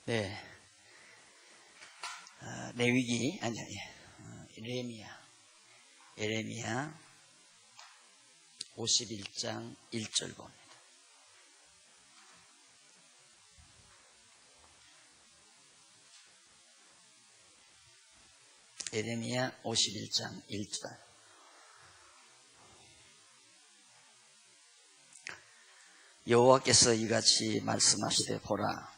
네, 레위기 아니 예레미야 51장 1절 봅니다. 예레미야 51장 1절. 여호와께서 이같이 말씀하시되 보라,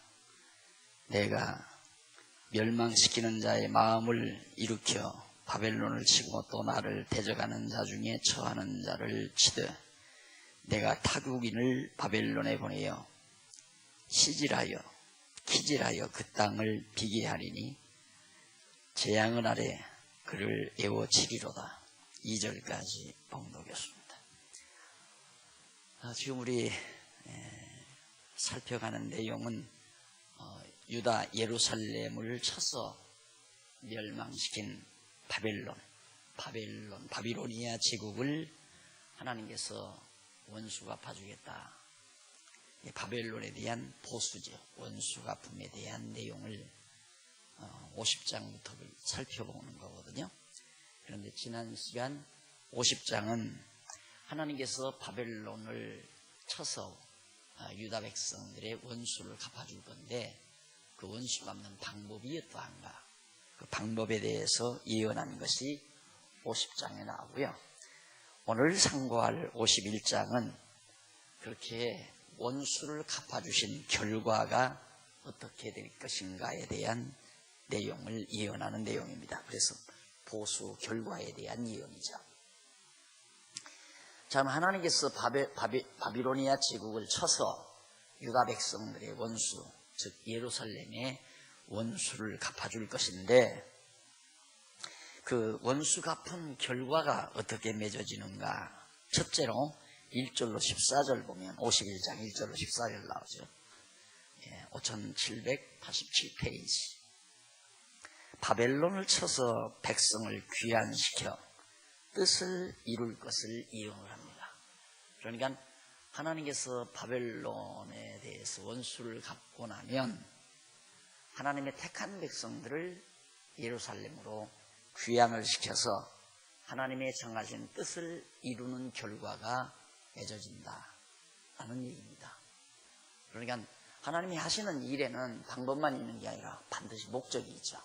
내가 멸망시키는 자의 마음을 일으켜 바벨론을 치고 또 나를 대적하는 자 중에 처하는 자를 치되 내가 타국인을 바벨론에 보내어 시질하여 키질하여 그 땅을 비게 하리니 재앙은 아래 그를 에워치리로다. 2절까지 봉독했습니다. 지금 우리 살펴가는 내용은 유다 예루살렘을 쳐서 멸망시킨 바빌로니아 제국을 하나님께서 원수갚아주겠다. 바벨론에 대한 보수죠. 원수갚음에 대한 내용을 50장부터 살펴보는 거거든요. 그런데 지난 시간 50장은 하나님께서 바벨론을 쳐서 유다 백성들의 원수를 갚아줄 건데 그 원수 갚는 방법이 어떠한가, 그 방법에 대해서 예언한 것이 50장에 나오고요. 오늘 상고할 51장은 그렇게 원수를 갚아주신 결과가 어떻게 될 것인가에 대한 내용을 예언하는 내용입니다. 그래서 보수 결과에 대한 예언이죠. 자, 하나님께서 바빌로니아 제국을 쳐서 유다 백성들의 원수, 즉 예루살렘의 원수를 갚아줄 것인데 그 원수 갚은 결과가 어떻게 맺어지는가. 첫째로 1절로 14절 보면 51장 1절로 14절 나오죠. 5787페이지. 바벨론을 쳐서 백성을 귀환시켜 뜻을 이룰 것을 이용을 합니다. 그러니까 하나님께서 바벨론에 대해서 원수를 갚고 나면 하나님의 택한 백성들을 예루살렘으로 귀환을 시켜서 하나님의 정하신 뜻을 이루는 결과가 맺어진다라는 얘기입니다. 그러니까 하나님이 하시는 일에는 방법만 있는 게 아니라 반드시 목적이 있죠.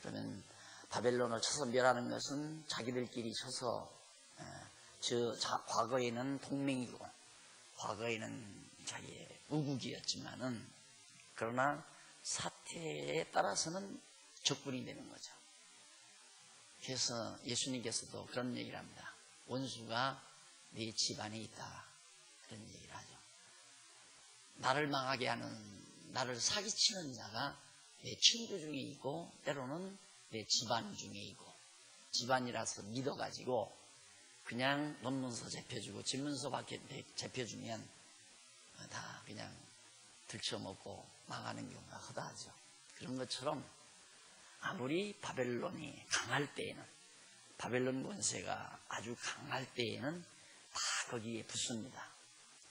그러면 바벨론을 쳐서 멸하는 것은 자기들끼리 쳐서 과거에는 동맹이고 과거에는 자기의 우국이었지만은 그러나 사태에 따라서는 적군이 되는 거죠. 그래서 예수님께서도 그런 얘기를 합니다. 원수가 네 집안에 있다, 그런 얘기를 하죠. 나를 망하게 하는, 나를 사기치는 자가 내 친구 중에 있고 때로는 내 집안 중에 있고, 집안이라서 믿어가지고 그냥 논문서 잡혀주고 집문서 밖에 잡혀주면 다 그냥 들쳐먹고 망하는 경우가 허다하죠. 그런 것처럼 아무리 바벨론이 강할 때에는, 바벨론 권세가 아주 강할 때에는 다 거기에 붙습니다.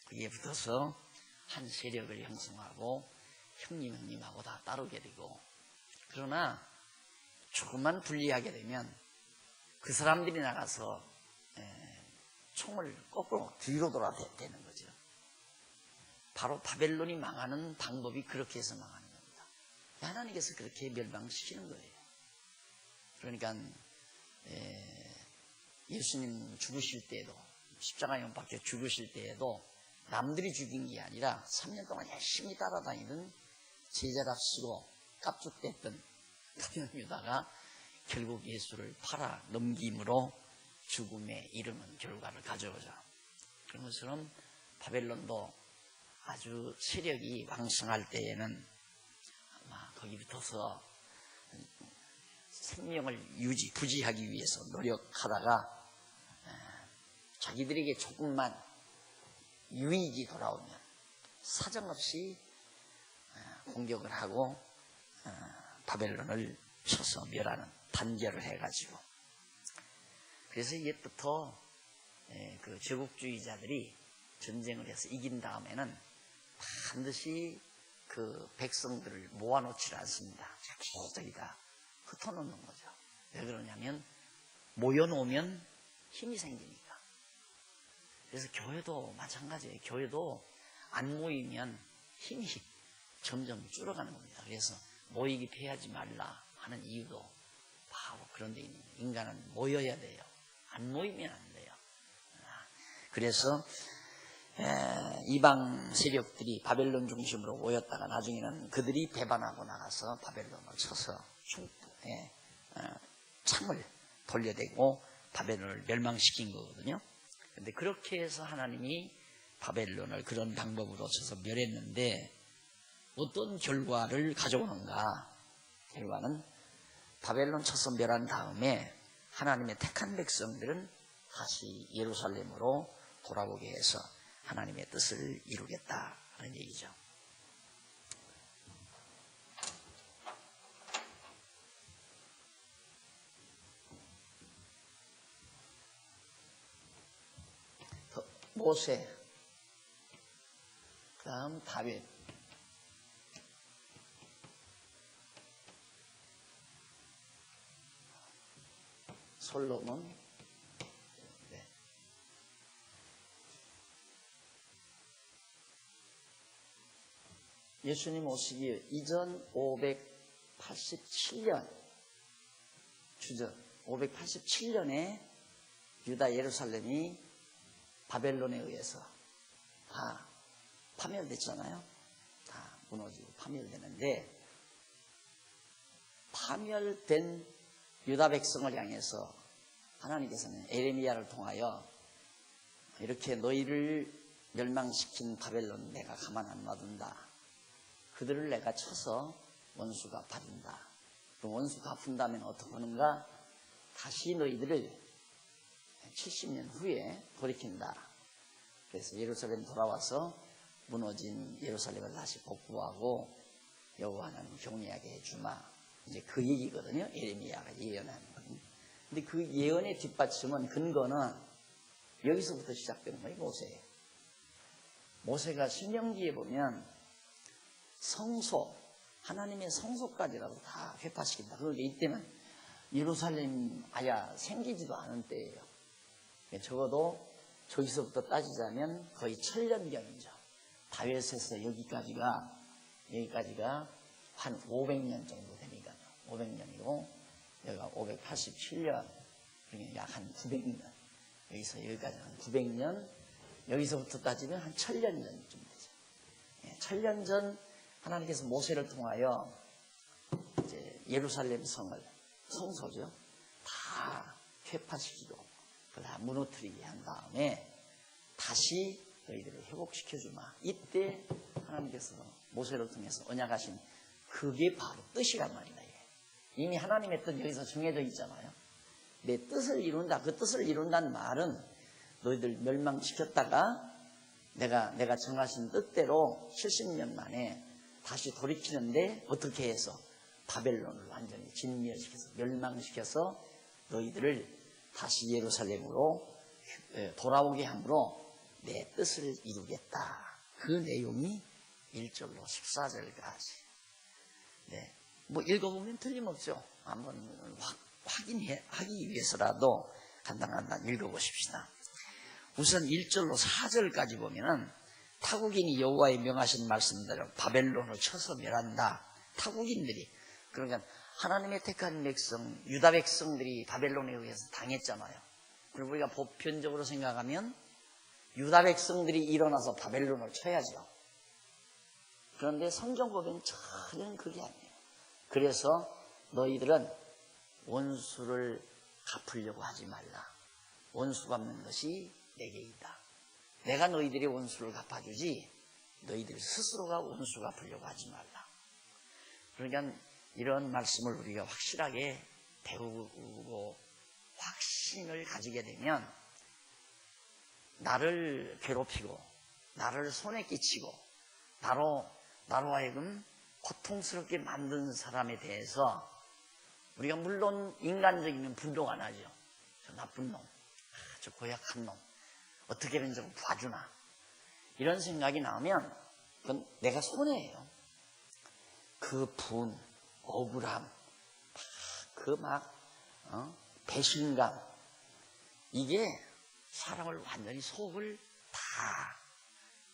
거기에 붙어서 한 세력을 형성하고 형님하고 다 따르게 되고, 그러나 조금만 불리하게 되면 그 사람들이 나가서 총을 거꾸로 뒤로 돌아대는 거죠. 바로 바벨론이 망하는 방법이 그렇게 해서 망하는 겁니다. 하나님께서 그렇게 멸망시키는 거예요. 그러니까 예수님 죽으실 때에도, 십자가에 못 박혀 죽으실 때에도 남들이 죽인 게 아니라 3년 동안 열심히 따라다니던 제자랍시고 깝죽댔던 유다가 결국 예수를 팔아 넘김으로 죽음에 이르는 결과를 가져오죠. 그런 것처럼 바벨론도 아주 세력이 왕성할 때에는 아마 거기 붙어서 생명을 부지하기 위해서 노력하다가 자기들에게 조금만 유익이 돌아오면 사정없이 공격을 하고 바벨론을 쳐서 멸하는, 단결을 해가지고. 그래서 옛부터 그 제국주의자들이 전쟁을 해서 이긴 다음에는 반드시 그 백성들을 모아놓지 않습니다. 저기 다 흩어놓는 거죠. 왜 그러냐면 모여놓으면 힘이 생기니까. 그래서 교회도 마찬가지예요. 교회도 안 모이면 힘이 점점 줄어가는 겁니다. 그래서 모이기 피하지 말라 하는 이유도 바로 그런 데 있는 거예요. 인간은 모여야 돼요. 안 모이면 안 돼요. 그래서 이방 세력들이 바벨론 중심으로 모였다가 나중에는 그들이 배반하고 나가서 바벨론을 쳐서 창을 돌려대고 바벨론을 멸망시킨 거거든요. 그런데 그렇게 해서 하나님이 바벨론을 그런 방법으로 쳐서 멸했는데 어떤 결과를 가져오는가? 결과는 바벨론 쳐서 멸한 다음에 하나님의 택한 백성들은 다시 예루살렘으로 돌아오게 해서 하나님의 뜻을 이루겠다는 얘기죠. 모세, 그 다음 다윗, 솔로몬, 네. 예수님 오시기 이전 587년 주전 587년에 유다 예루살렘이 바벨론에 의해서 다 파멸됐잖아요. 다 무너지고 파멸되는데 파멸된 유다 백성을 향해서 하나님께서는 에레미야를 통하여 이렇게 너희를 멸망시킨 바벨론 내가 가만 안 놔둔다. 그들을 내가 쳐서 원수 갚아준다. 그 원수 갚은다면 어떻게 하는가? 다시 너희들을 70년 후에 돌이킨다. 그래서 예루살렘 돌아와서 무너진 예루살렘을 다시 복구하고 여호와 하나님 경외하게 해주마. 이제 그 얘기거든요. 에레미야가 예언하는 거예요. 근데 그 예언의 뒷받침은 근거는 여기서부터 시작되는 거예요. 모세예요. 모세가 신명기에 보면 성소, 하나님의 성소까지라도 다 회파시킨다. 그런데 이때는 예루살렘 아야 생기지도 않은 때예요. 적어도 저기서부터 따지자면 거의 1000년경이죠. 다윗에서 여기까지가 한 500년 정도 되니까요. 500년이고 여기가 587년, 그러니까 약 한 900년. 여기서 여기까지 한 900년, 여기서부터 따지면 한 1000년 전쯤 되죠. 1000년 전 하나님께서 모세를 통하여 이제 예루살렘 성소죠. 다 회파시키고 다 무너뜨리게 한 다음에 다시 너희들을 회복시켜주마. 이때 하나님께서 모세를 통해서 언약하신 그게 바로 뜻이란 말이다. 이미 하나님의 뜻 여기서 정해져 있잖아요. 내 뜻을 이룬다. 그 뜻을 이룬다는 말은 너희들 멸망시켰다가 내가 정하신 뜻대로 70년 만에 다시 돌이키는데 어떻게 해서 바벨론을 완전히 진멸시켜서 멸망시켜서 너희들을 다시 예루살렘으로 돌아오게 함으로 내 뜻을 이루겠다. 그 내용이 1절로 14절까지. 네. 뭐 읽어보면 틀림없죠. 한번 확인하기 위해서라도 간단간단 읽어보십시다. 우선 1절로 4절까지 보면은 타국인이 여호와의 명하신 말씀대로 바벨론을 쳐서 멸한다. 타국인들이, 그러니까 하나님의 택한 백성, 유다 백성들이 바벨론에 의해서 당했잖아요. 그리고 우리가 보편적으로 생각하면 유다 백성들이 일어나서 바벨론을 쳐야죠. 그런데 성경 보면 전혀 그게 아니에요. 그래서 너희들은 원수를 갚으려고 하지 말라. 원수 갚는 것이 내게 있다. 내가 너희들의 원수를 갚아주지 너희들 스스로가 원수 갚으려고 하지 말라. 그러니까 이런 말씀을 우리가 확실하게 배우고 확신을 가지게 되면 나를 괴롭히고 나를 손에 끼치고 나로 하여금 고통스럽게 만든 사람에 대해서 우리가 물론 인간적인 분노가 나죠. 저 나쁜 놈, 저 고약한 놈, 어떻게든 좀 봐주나, 이런 생각이 나오면 그건 내가 손해예요. 그 분, 억울함, 그 배신감, 이게 사람을 완전히 속을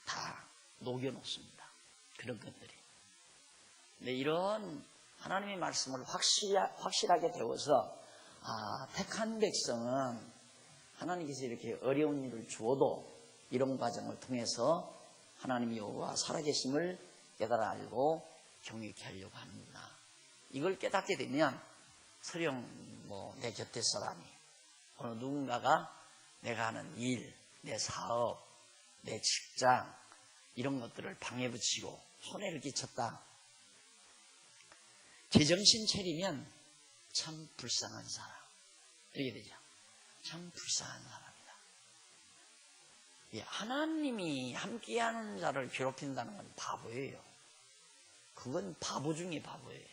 다 녹여놓습니다. 그런 것들이. 근데 이런 하나님의 말씀을 확실하게 배워서 택한 백성은 하나님께서 이렇게 어려운 일을 주어도 이런 과정을 통해서 하나님 여호와 살아계심을 깨달아 알고 경외케 하려고 하는구나. 이걸 깨닫게 되면 설령 내 곁에 사람이 어느 누군가가 내가 하는 일, 내 사업, 내 직장 이런 것들을 방해붙이고 손해를 끼쳤다. 제정신 차리면 참 불쌍한 사람. 이렇게 되죠. 참 불쌍한 사람이다. 하나님이 함께하는 자를 괴롭힌다는 건 바보예요. 그건 바보 중에 바보예요.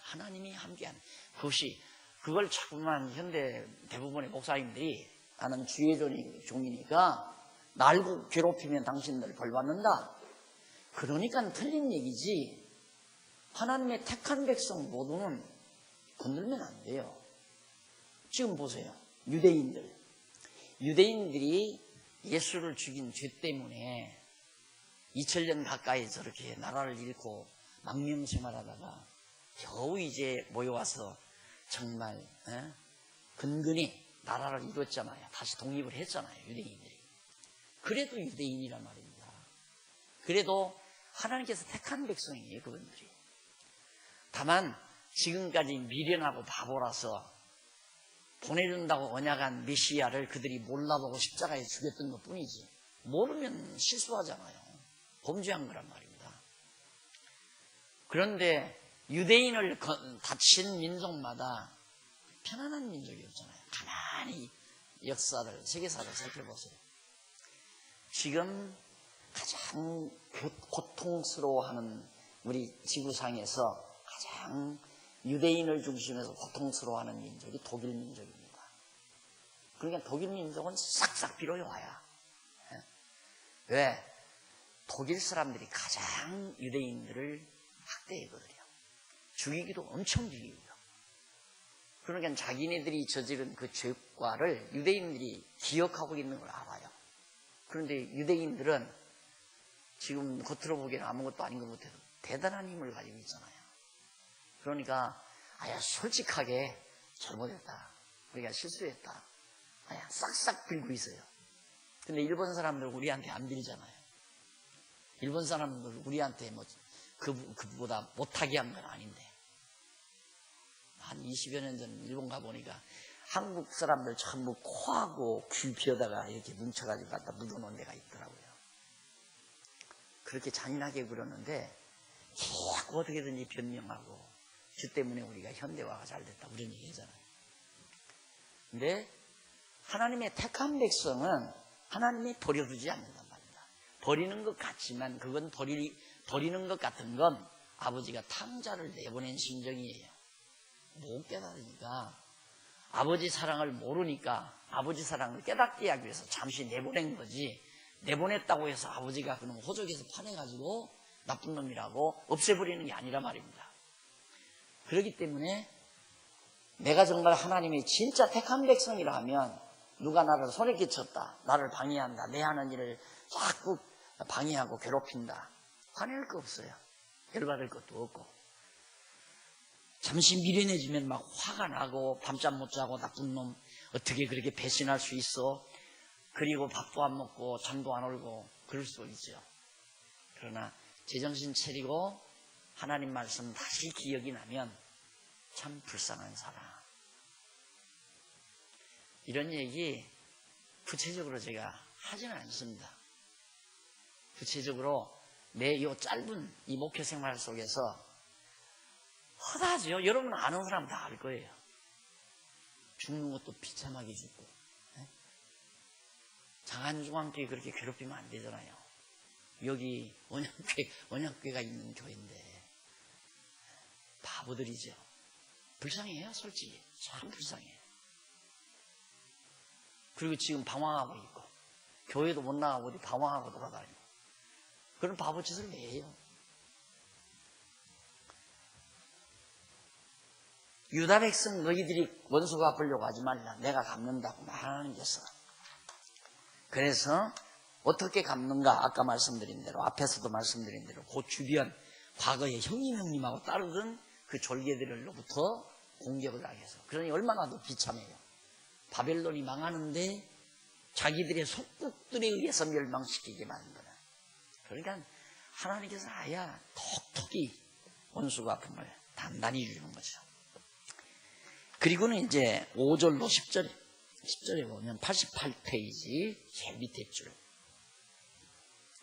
하나님이 함께하는 그걸 자꾸만 현대 대부분의 목사님들이 나는 주의 종이니까 날 괴롭히면 당신들 벌 받는다. 그러니까 틀린 얘기지. 하나님의 택한 백성 모두는 건들면 안 돼요. 지금 보세요. 유대인들이 예수를 죽인 죄 때문에 2000년 가까이 저렇게 나라를 잃고 망명생활하다가 겨우 이제 모여와서 정말 근근히 나라를 이뤘잖아요. 다시 독립을 했잖아요. 유대인들이. 그래도 유대인이란 말입니다. 그래도 하나님께서 택한 백성이에요. 그분들이. 다만 지금까지 미련하고 바보라서 보내준다고 언약한 메시아를 그들이 몰라보고 십자가에 죽였던 것 뿐이지. 모르면 실수하잖아요. 범죄한 거란 말입니다. 그런데 유대인을 다친 민족마다 편안한 민족이었잖아요. 가만히 역사를, 세계사를 살펴보세요. 지금 가장 고통스러워하는 우리 지구상에서 가장 유대인을 중심에서 고통스러워하는 민족이 독일 민족입니다. 그러니까 독일 민족은 싹싹 빌어와야. 왜? 독일 사람들이 가장 유대인들을 학대했거든요. 죽이기도 엄청 죽이고요. 그러니까 자기네들이 저지른 그 죄과를 유대인들이 기억하고 있는 걸 알아요. 그런데 유대인들은 지금 겉으로 보기에는 아무것도 아닌 것 같아도 대단한 힘을 가지고 있잖아요. 그러니까 솔직하게 잘못했다. 우리가 실수했다. 싹싹 빌고 있어요. 근데 일본 사람들 우리한테 안 빌잖아요. 일본 사람들 우리한테 그보다 못하게 한 건 아닌데. 한 20여 년 전 일본 가보니까 한국 사람들 전부 코하고 귀 비어다가 이렇게 뭉쳐가지고 갖다 묻어놓은 데가 있더라고요. 그렇게 잔인하게 그러는데 자꾸 어떻게든지 변명하고 주 때문에 우리가 현대화가 잘 됐다 이런 얘기 하잖아요. 근데 하나님의 택한 백성은 하나님이 버려두지 않는단 말입니다. 버리는 것 같지만 그건 버리는 것 같은 건 아버지가 탕자를 내보낸 심정이에요. 못 깨달으니까 아버지 사랑을 모르니까 아버지 사랑을 깨닫게 하기 위해서 잠시 내보낸 거지, 내보냈다고 해서 아버지가 그놈 호적에서 파내가지고 나쁜 놈이라고 없애버리는 게 아니라 말입니다. 그렇기 때문에 내가 정말 하나님의 진짜 택한 백성이라 하면 누가 나를 손에 끼쳤다, 나를 방해한다, 내 하는 일을 자꾸 방해하고 괴롭힌다, 화낼 거 없어요. 열받을 것도 없고. 잠시 미련해지면 막 화가 나고 밤잠 못 자고 나쁜 놈 어떻게 그렇게 배신할 수 있어. 그리고 밥도 안 먹고 잠도 안 오고 그럴 수 있죠. 그러나 제정신 차리고 하나님 말씀 다시 기억이 나면 참 불쌍한 사람. 이런 얘기 구체적으로 제가 하지는 않습니다. 구체적으로 내 요 짧은 이 목회 생활 속에서 허다하죠. 여러분 아는 사람 다 알 거예요. 죽는 것도 비참하게 죽고. 장안중앙교회 그렇게 괴롭히면 안 되잖아요. 여기 언약교회가 있는 교회인데 바보들이죠. 불쌍해요. 솔직히 참 불쌍해요. 그리고 지금 방황하고 있고 교회도 못 나가고 어디 방황하고 돌아다니고 그런 바보 짓을 왜 해요? 유다 백성 너희들이 원수 갚으려고 하지 말라. 내가 갚는다고 말하는 게서. 그래서 어떻게 갚는가? 아까 말씀드린 대로, 앞에서도 말씀드린 대로 그 주변 과거에 형님하고 따르던 그 졸개들로부터 공격을 하게 해서. 그러니 얼마나 더 비참해요. 바벨론이 망하는데 자기들의 속국들에 의해서 멸망시키게 만드는. 그러니까 하나님께서 아야 톡톡히 원수 갚음을 단단히 주는 거죠. 그리고는 이제 5절로 10절에 보면 88페이지 제일 밑에 줄.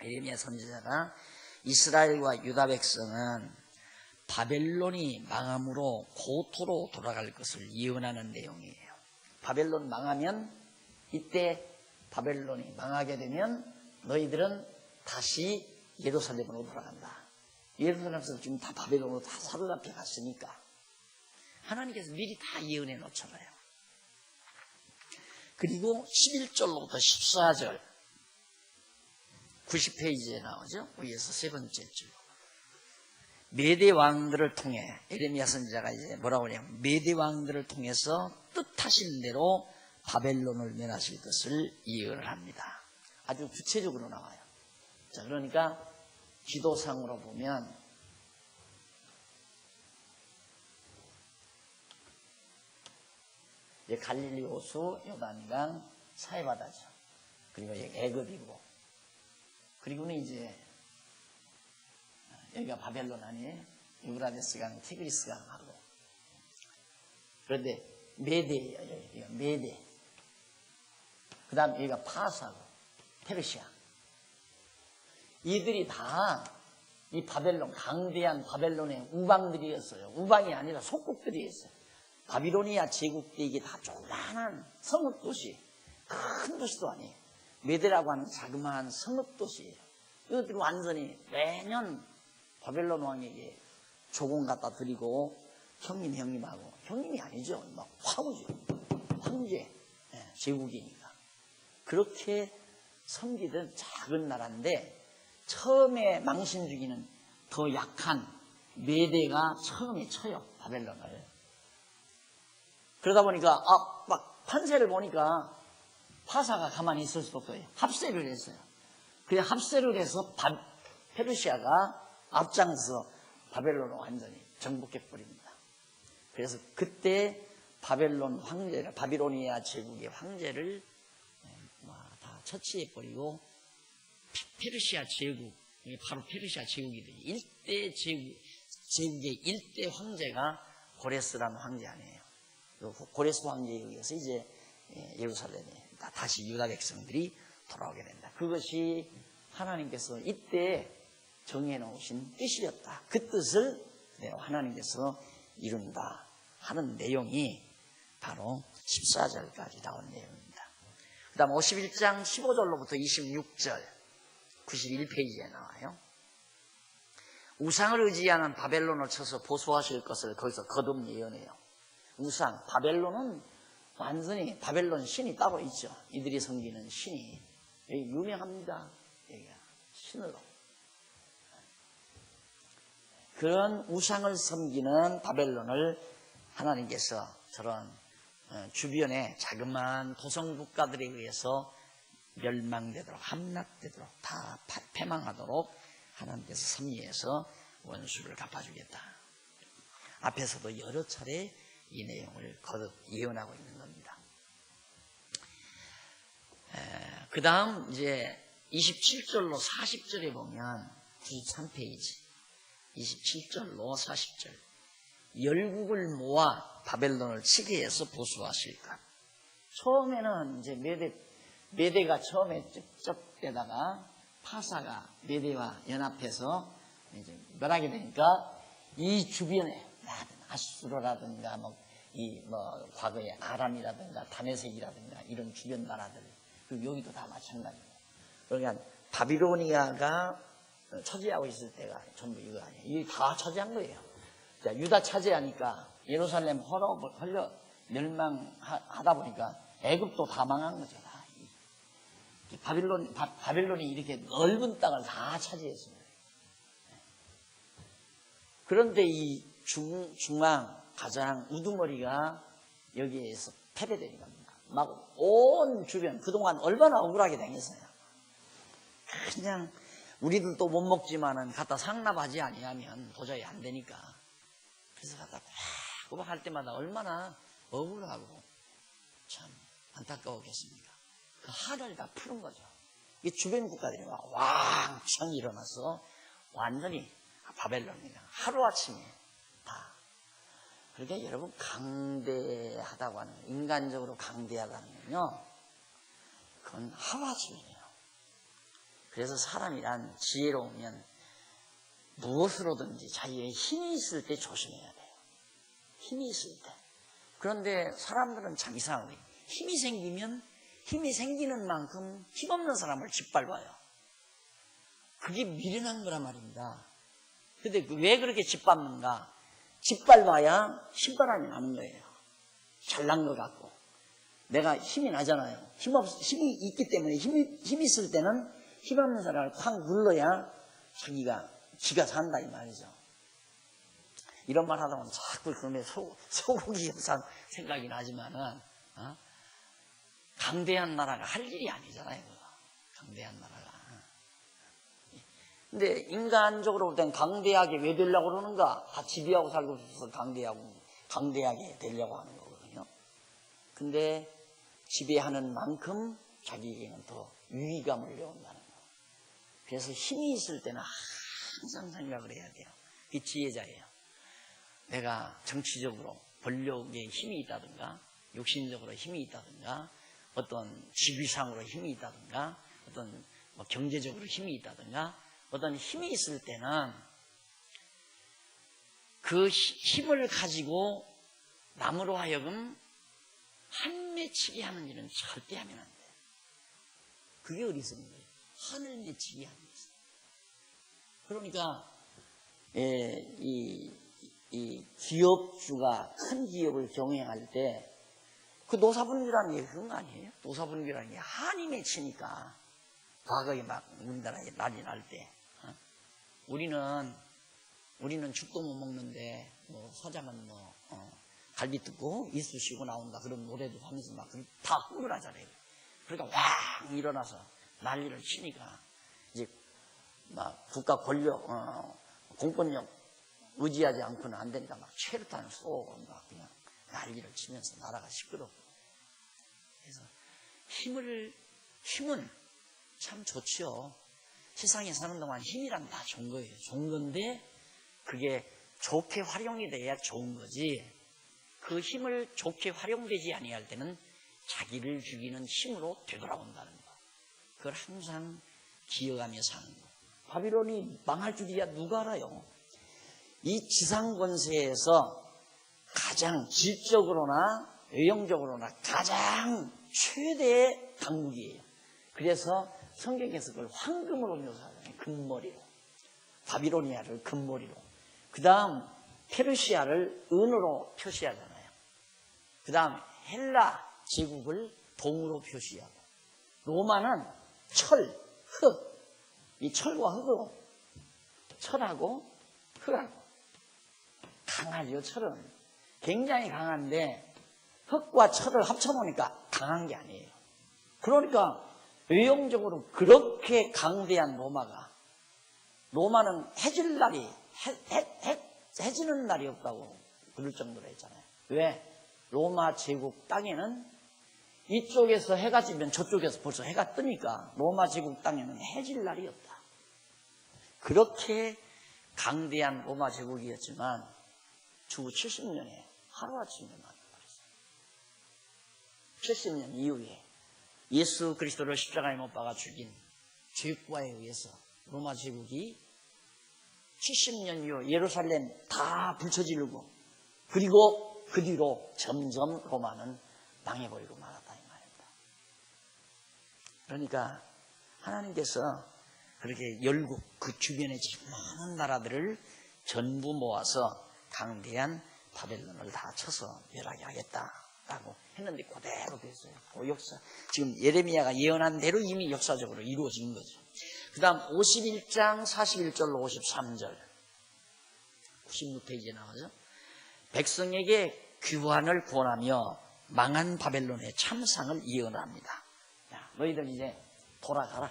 예레미야 선지자가 이스라엘과 유다 백성은 바벨론이 망함으로 고토로 돌아갈 것을 예언하는 내용이에요. 바벨론 망하면, 이때 바벨론이 망하게 되면 너희들은 다시 예루살렘으로 돌아간다. 예루살렘에서 지금 다 바벨론으로 다 사로잡혀 갔으니까 하나님께서 미리 다 예언해 놓잖아요. 그리고 11절로부터 14절 90페이지에 나오죠. 위에서 세 번째 줄. 메대 왕들을 통해, 예레미야 선지자가 이제 뭐라고 하냐면 메대 왕들을 통해서 뜻하신 대로 바벨론을 멸하실 것을 예언을 합니다. 아주 구체적으로 나와요. 자, 그러니까 기도상으로 보면 갈릴리 호수, 요단강, 사해바다죠. 그리고 애굽이고, 그리고는 이제 여기가 바벨론 아니에요. 유브라데스강, 티그리스강하고. 그런데 메대예요. 여기가 메대. 그 다음 여기가 파사고 페르시아. 이들이 다 이 바벨론, 강대한 바벨론의 우방들이었어요. 우방이 아니라 속국들이었어요. 바비로니아 제국 때 이게 다 조그마한 성읍도시, 큰 도시도 아니에요. 메대라고 하는 자그마한 성읍도시예요. 이것들이 완전히 매년 바벨론 왕에게 조공 갖다 드리고, 형님하고, 형님이 아니죠. 막 황후죠. 황제, 제국이니까. 그렇게 섬기던 작은 나라인데, 처음에 망신 주기는 더 약한 메대가 처음에 쳐요, 바벨론을. 그러다 보니까, 막 판세를 보니까 파사가 가만히 있을 수 없어요. 합세를 했어요. 그래 합세를 해서 페르시아가 앞장서 바벨론을 완전히 정복해버립니다. 그래서 그때 바벨론 황제를, 바비로니아 제국의 황제를 다 처치해버리고, 페르시아 제국, 바로 페르시아 제국이 되죠. 일대 제국의 일대 황제가 고레스라는 황제 아니에요. 고레스 황제에 의해서 이제 예루살렘에 다시 유다 백성들이 돌아오게 된다. 그것이 하나님께서 이때 정해놓으신 뜻이었다. 그 뜻을 하나님께서 이룬다 하는 내용이 바로 14절까지 나온 내용입니다. 그 다음 51장 15절로부터 26절 91페이지에 나와요. 우상을 의지하는 바벨론을 쳐서 보수하실 것을 거기서 거듭 예언해요. 우상, 바벨론은 완전히 바벨론 신이 따로 있죠. 이들이 섬기는 신이 여기 유명합니다. 여기가 신으로. 그런 우상을 섬기는 바벨론을 하나님께서 저런 주변의 자그마한 도성국가들에 의해서 멸망되도록, 함락되도록, 다 패망하도록 하나님께서 섭리해서 원수를 갚아주겠다. 앞에서도 여러 차례 이 내용을 거듭 예언하고 있는 겁니다. 그 다음 이제 27절로 40절에 보면 93페이지 27절로 40절 열국을 모아 바벨론을 치게 해서 보수하실까. 처음에는 이제 메대가 처음에 쩝대다가 파사가 메대와 연합해서 이제 멸하게 되니까 이 주변에 아수르라든가 과거에 아람이라든가 다메섹이라든가 이런 주변 나라들, 그리고 여기도 다 마찬가지예요. 그러니까 바비로니아가 차지하고 있을 때가 전부 이거 아니에요. 이게 다 차지한 거예요. 자, 유다 차지하니까 예루살렘 헐려 멸망하다 보니까 애굽도 다 망한 거죠. 바벨론이 이렇게 넓은 땅을 다 차지했습니다. 그런데 이 중앙 가장 우두머리가 여기에서 패배되는 겁니다. 막 온 주변 그동안 얼마나 억울하게 당했어요. 그냥 우리들도 못 먹지만은 갖다 상납하지 아니하면 도저히 안 되니까. 그래서 갖다 막 할 때마다 얼마나 억울하고 참 안타까웠겠습니까? 그 한을 다 푸는 거죠. 이 주변 국가들이 막 왕창 일어나서 완전히 바벨론이가 하루아침에 다. 그러니까 여러분 강대하다고 하는, 인간적으로 강대하다는 건요, 그건 하루아침이에요. 그래서 사람이란 지혜로우면 무엇으로든지 자기의 힘이 있을 때 조심해야 돼요. 힘이 있을 때. 그런데 사람들은 참 이상한 거예요. 힘이 생기면 힘이 생기는 만큼 힘없는 사람을 짓밟아요. 그게 미련한 거란 말입니다. 근데 왜 그렇게 짓밟는가? 짓밟아야 신바람이 나는 거예요. 잘난 것 같고. 내가 힘이 나잖아요. 힘이 있기 때문에 힘이 있을 때는 힘없는 사람을 팍 눌러야 지가 산다 이 말이죠. 이런 말 하다 보면 자꾸 그러면 소고기 영상 생각이 나지만은, 강대한 나라가 할 일이 아니잖아요. 강대한 나라가. 근데 인간적으로 볼 땐 강대하게 왜 되려고 그러는가? 다 지배하고 살고 싶어서 강대하게 되려고 하는 거거든요. 근데 지배하는 만큼 자기에게는 더 유의감을 내온다는 거. 그래서 힘이 있을 때는 항상 생각을 해야 돼요. 그게 지혜자예요. 내가 정치적으로 권력에 힘이 있다든가, 육신적으로 힘이 있다든가, 어떤 직위상으로 힘이 있다든가, 어떤 경제적으로 힘이 있다든가, 어떤 힘이 있을 때는 그 힘을 가지고 남으로 하여금 한 맺히게 하는 일은 절대 하면 안 돼요. 그게 어리석은 거예요. 한을 맺히게 하는 거죠. 그러니까 이 기업주가 큰 기업을 경영할 때 그 노사분규라는 게 그런 거 아니에요? 노사분규라는 게 한이 맺히니까. 과거에 막 우리나라에 난리 날 때 우리는 죽도 못 먹는데 사장은 갈비 뜯고 이쑤시고 나온다 그런 노래도 하면서 막 다 흥분하잖아요. 그러니까 왕 일어나서 난리를 치니까 이제 막 국가 권력 공권력 의지하지 않고는 안 되니까 막 최루탄을 쏘고 막 그냥 난리를 치면서 나라가 시끄럽고. 그래서 힘은 참 좋죠. 세상에 사는 동안 힘이란 다 좋은 거예요. 좋은 건데 그게 좋게 활용이 돼야 좋은 거지. 그 힘을 좋게 활용되지 아니할 때는 자기를 죽이는 힘으로 되돌아온다는 거. 그걸 항상 기억하며 사는 거. 바빌론이 망할 줄이야 누가 알아요? 이 지상권세에서 가장 질적으로나 외형적으로나 가장 최대의 강국이에요. 그래서 성경에서 그걸 황금으로 묘사하잖아요. 금머리로. 바비로니아를 금머리로. 그 다음 페르시아를 은으로 표시하잖아요. 그 다음 헬라 제국을 동으로 표시하고, 로마는 철, 흙. 이 철과 흙으로, 철하고 흙하고 강하죠. 철은 굉장히 강한데 흙과 철을 합쳐놓으니까 강한 게 아니에요. 그러니까 외형적으로 그렇게 강대한 로마는 해질 날이 해지는 날이 없다고 그럴 정도로 했잖아요. 왜? 로마 제국 땅에는 이쪽에서 해가 지면 저쪽에서 벌써 해가 뜨니까 로마 제국 땅에는 해질 날이 없다. 그렇게 강대한 로마 제국이었지만 주 70년에 하루아침에 만나버렸어요. 70년 이후에 예수 그리스도를 십자가에 못 박아 죽인 죄과에 의해서 로마 제국이 70년 이후 예루살렘 다 불쳐지르고, 그리고 그 뒤로 점점 로마는 망해버리고 말았다 이 말입니다. 그러니까 하나님께서 그렇게 열국 그 주변의 많은 나라들을 전부 모아서 강대한 바벨론을 다 쳐서 멸하게 하겠다라고 했는데 그대로 됐어요. 그 역사, 지금 예레미야가 예언한 대로 이미 역사적으로 이루어진 거죠. 그 다음 51장 41절로 53절 96페이지에 나오죠. 백성에게 규환을 구원하며 망한 바벨론의 참상을 예언합니다. 야, 너희들 이제 돌아가라.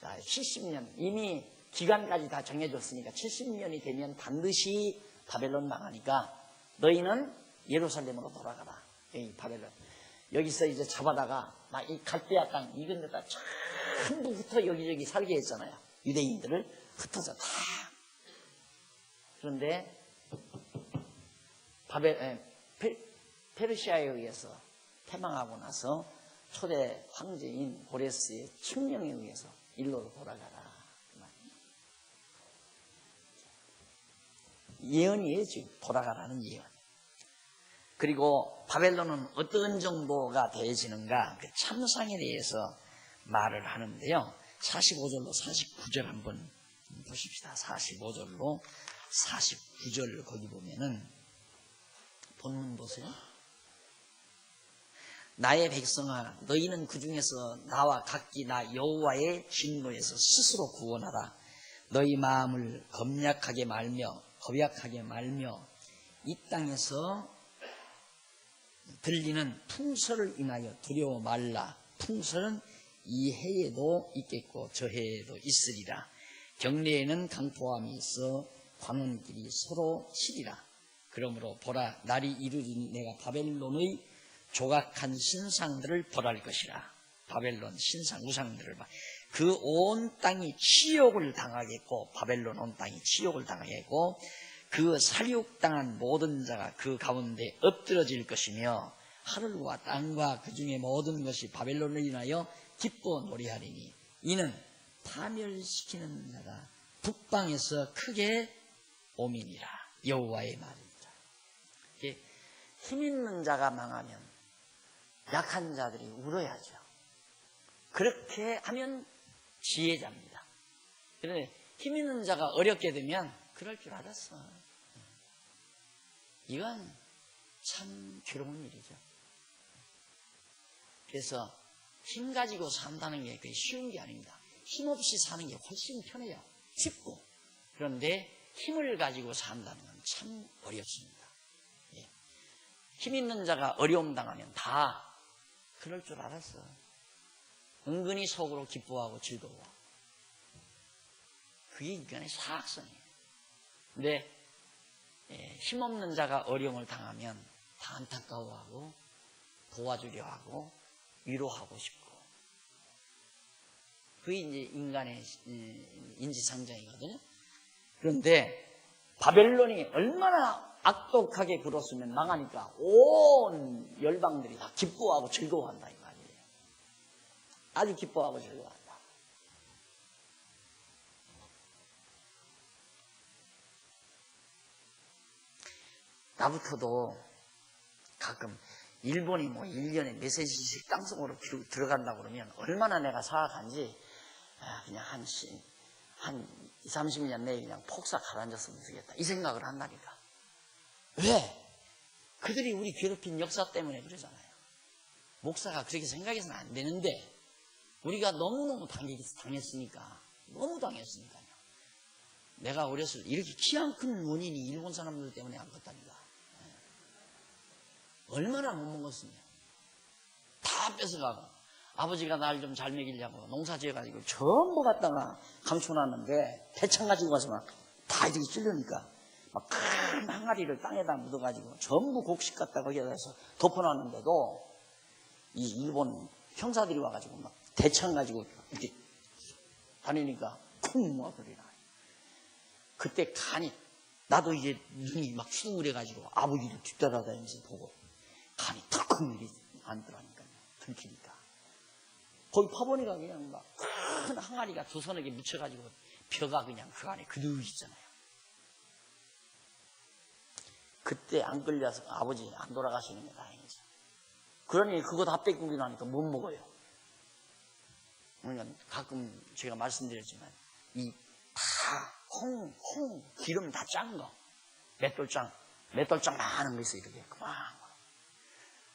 자, 70년 이미 기간까지 다 정해졌으니까 70년이 되면 반드시 바벨론 망하니까 너희는 예루살렘으로 돌아가라. 여기 바벨론. 여기서 이제 잡아다가 막 이 갈대아 땅 이런 데다 전부 흩어 여기저기 살게 했잖아요. 유대인들을 흩어서 다. 그런데 페르시아에 의해서 패망하고 나서 초대 황제인 고레스의 칙령에 의해서 일로로 돌아가라. 예언이에요, 지금. 돌아가라는 예언. 그리고 바벨론은 어떤 정도가 되어지는가, 그 참상에 대해서 말을 하는데요. 45절로 49절 한번 보십시다. 45절로 49절 거기 보면은 본문 보세요. 나의 백성아, 너희는 그 중에서 나와 각기 나 여호와의 진노에서 스스로 구원하라. 너희 마음을 겁약하게 말며 이 땅에서 들리는 풍설을 인하여 두려워 말라. 풍설은 이 해에도 있겠고 저 해에도 있으리라. 경내에는 강포함이 있어 광원길이 서로 치리라. 그러므로 보라, 날이 이르리니 내가 바벨론의 조각한 신상들을 벌할 것이라. 바벨론 신상 우상들을 봐. 그 온 땅이 치욕을 당하겠고, 바벨론 온 땅이 치욕을 당하겠고, 그 살육당한 모든 자가 그 가운데 엎드러질 것이며, 하늘과 땅과 그 중에 모든 것이 바벨론을 인하여 기뻐 노래하리니, 이는 파멸시키는 자가 북방에서 크게 오미니라. 여호와의 말입니다. 힘 있는 자가 망하면 약한 자들이 울어야죠. 그렇게 하면 지혜자입니다. 그런데 힘 있는 자가 어렵게 되면 그럴 줄 알았어. 이건 참 괴로운 일이죠. 그래서 힘 가지고 산다는 게 그게 쉬운 게 아닙니다. 힘 없이 사는 게 훨씬 편해요. 쉽고. 그런데 힘을 가지고 산다는 건 참 어렵습니다. 예. 힘 있는 자가 어려움 당하면 다 그럴 줄 알았어. 은근히 속으로 기뻐하고 즐거워. 그게 인간의 사악성이에요. 근데 힘없는 자가 어려움을 당하면 다 안타까워하고 도와주려 하고 위로하고 싶고, 그게 이제 인간의 인지상정이거든요. 그런데 바벨론이 얼마나 악독하게 굴었으면 망하니까 온 열방들이 다 기뻐하고 즐거워한다 이 말이에요. 아주 기뻐하고 즐거워한다. 나부터도 가끔 일본이 뭐 1년에 몇세 시씩 땅속으로 들어간다고 그러면 얼마나 내가 사악한지 그냥 한 20, 30년 내에 그냥 폭삭 가라앉았으면 되겠다 이 생각을 한다니까. 왜? 그들이 우리 괴롭힌 역사 때문에 그러잖아요. 목사가 그렇게 생각해서는 안 되는데 우리가 너무너무 당했으니까. 너무 당했으니까요. 내가 어렸을 때 이렇게 키 안 큰 원인이 일본 사람들 때문에 안 컸다니까. 얼마나 못 먹었으면 다 뺏어가고, 아버지가 날 좀 잘 먹이려고 농사 지어가지고 전부 갖다가 감춰놨는데 대창 가지고 가서 막 다 이렇게 찔르니까 막 큰 항아리를 땅에다 묻어가지고 전부 곡식 갖다 거기다 해서 덮어놨는데도 이 일본 형사들이 와가지고 막 대창 가지고 이렇게 다니니까 쿵 모아버리나. 그때 간이, 나도 이제 눈이 막 수둥그려가지고 아버지를 뒤따라다니면서 보고 간이 턱 이렇게 안 들어가니까 들키니까 거기 파보니까 그냥 막 큰 항아리가 두 서너 개 묻혀가지고 벼가 그냥 그 안에 그득 있잖아요. 그때 안 끌려서 아버지 안 돌아가시는 게 다행이죠. 그러니 그거 다 뺏기고 나니까 못 먹어요. 그러니까 가끔 제가 말씀드렸지만 이 다 홍 기름 다 짠 거, 맷돌장 많은 거 있어요. 이렇게 그만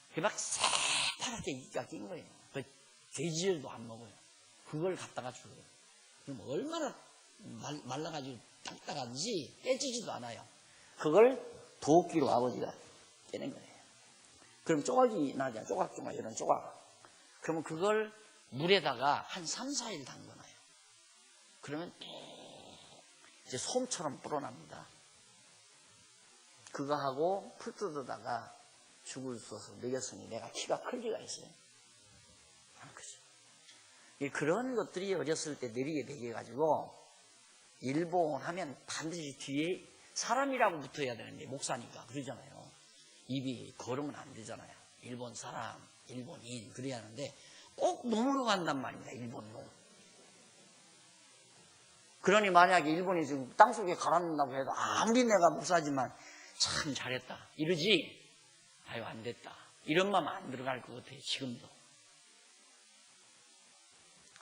그게 막 새파랗게 이끼가 낀 거예요. 그 돼지열도 안 먹어요. 그걸 갖다가 줘요. 그럼 얼마나 말라가지고 딱딱한지 깨지지도 않아요. 그걸 도끼로 아버지가 깨는 거예요. 그럼 조각이 나잖아요. 조각조각 이런 조각. 그러면 그걸 물에다가 한 3, 4일 담궈놔요. 그러면 이제 솜처럼 불어납니다. 그거 하고 풀 뜯어다가 죽을 써서 먹였으니 내가 키가 클 리가 있어요. 그죠? 그런 것들이 어렸을 때 느리게 되게 가지고 일본 하면 반드시 뒤에 사람이라고 붙어야 되는데 목사니까 그러잖아요. 입이 걸으면 안 되잖아요. 일본 사람, 일본인 그래야 하는데 꼭 놈으로 간단 말입니다. 일본 놈. 그러니 만약에 일본이 지금 땅속에 가라앉는다고 해도 아무리 내가 목사지만 참 잘했다 이러지. 아유 안 됐다 이런 마음 안 들어갈 것 같아요. 지금도.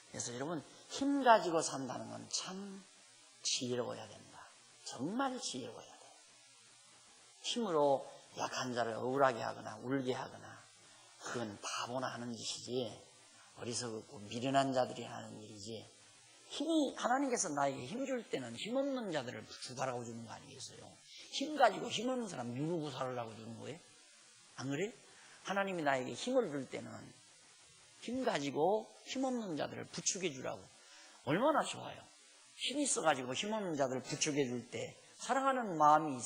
그래서 여러분 힘 가지고 산다는 건 참 지혜로워야 된다. 정말 지혜로워야 돼. 힘으로 약한 자를 억울하게 하거나 울게 하거나 그건 바보나 하는 짓이지 어리석고 미련한 자들이 하는 일이지. 힘이 하나님께서 나에게 힘 줄 때는 힘없는 자들을 주가라고 주는 거 아니겠어요? 힘 가지고 힘없는 사람 누르고 살으라고 주는 거예요? 안 그래? 하나님이 나에게 힘을 줄 때는 힘 가지고 힘없는 자들을 부축해 주라고. 얼마나 좋아요. 힘 있어가지고 힘없는 자들을 부축해 줄 때 사랑하는 마음이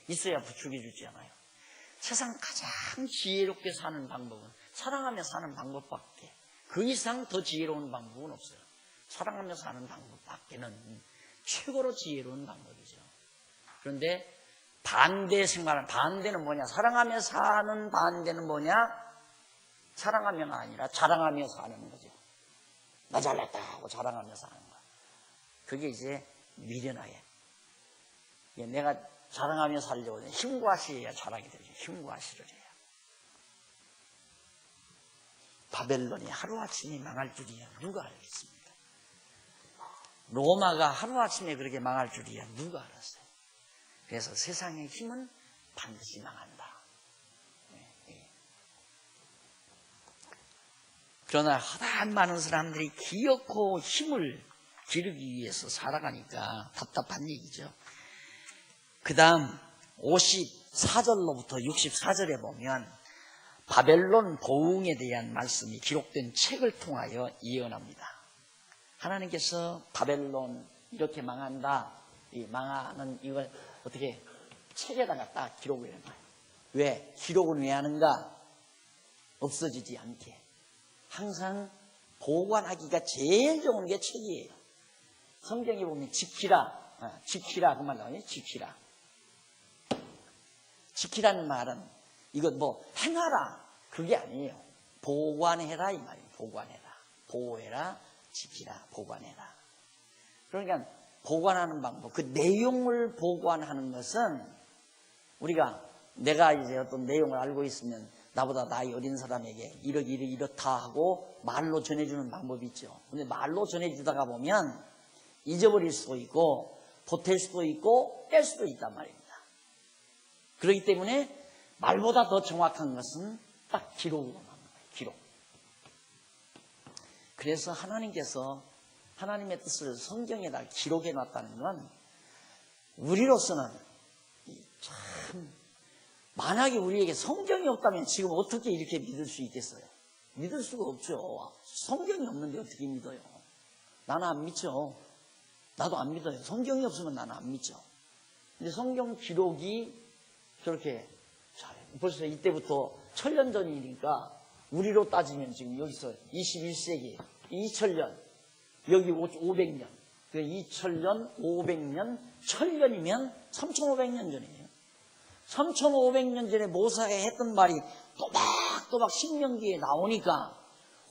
있어야 부축해 주지 않아요. 세상 가장 지혜롭게 사는 방법은 사랑하며 사는 방법밖에 그 이상 더 지혜로운 방법은 없어요. 사랑하며 사는 방법밖에는 최고로 지혜로운 방법이죠. 그런데 반대 생활은 반대는 뭐냐? 사랑하며 사는 반대는 뭐냐? 사랑하며가 아니라 자랑하며 사는 거죠. 나 잘났다 하고 자랑하며 사는 거. 그게 이제 미련하게. 내가 자랑하며 살려고 해. 힘과 시해야 자랑이 되죠. 힘과 시를 해야. 바벨론이 하루아침에 망할 줄이야 누가 알겠습니까? 로마가 하루아침에 그렇게 망할 줄이야 누가 알았어요? 그래서 세상의 힘은 반드시 망한다. 그러나 허다한 많은 사람들이 기어코 힘을 기르기 위해서 살아가니까 답답한 얘기죠. 그 다음 54절로부터 64절에 보면 바벨론 보응에 대한 말씀이 기록된 책을 통하여 예언합니다. 하나님께서 바벨론 이렇게 망한다, 이 망하는 이걸 어떻게 책에다가 딱 기록을 해놔요. 왜? 기록을 왜 하는가? 없어지지 않게. 항상 보관하기가 제일 좋은 게 책이에요. 성경에 보면 지키라, 지키라 그 말 나와요. 지키라. 지키라는 말은 이건 뭐 행하라 그게 아니에요. 보관해라 이 말이에요. 보관해라, 보호해라, 지키라, 보관해라. 그러니까 보관하는 방법, 그 내용을 보관하는 것은 우리가 내가 이제 어떤 내용을 알고 있으면 나보다 나이 어린 사람에게 이렇다 하고 말로 전해주는 방법이 있죠. 근데 말로 전해주다가 보면 잊어버릴 수도 있고 보탤 수도 있고 깰 수도 있단 말입니다. 그렇기 때문에 말보다 더 정확한 것은 딱 기록으로 나오는 거예요. 기록. 그래서 하나님께서 하나님의 뜻을 성경에다 기록해 놨다는 건 우리로서는 참 만약에 우리에게 성경이 없다면 지금 어떻게 이렇게 믿을 수 있겠어요? 믿을 수가 없죠. 성경이 없는데 어떻게 믿어요? 나는 안 믿죠. 나도 안 믿어요. 성경이 없으면 나는 안 믿죠. 근데 성경 기록이 저렇게 벌써 이때부터 1000년 전이니까 우리로 따지면 지금 여기서 21세기 2000년 여기 500년 2000년 500년 1000년이면 3500년 전이에요. 3500년 전에 모세가 했던 말이 또박또박 신명기에 나오니까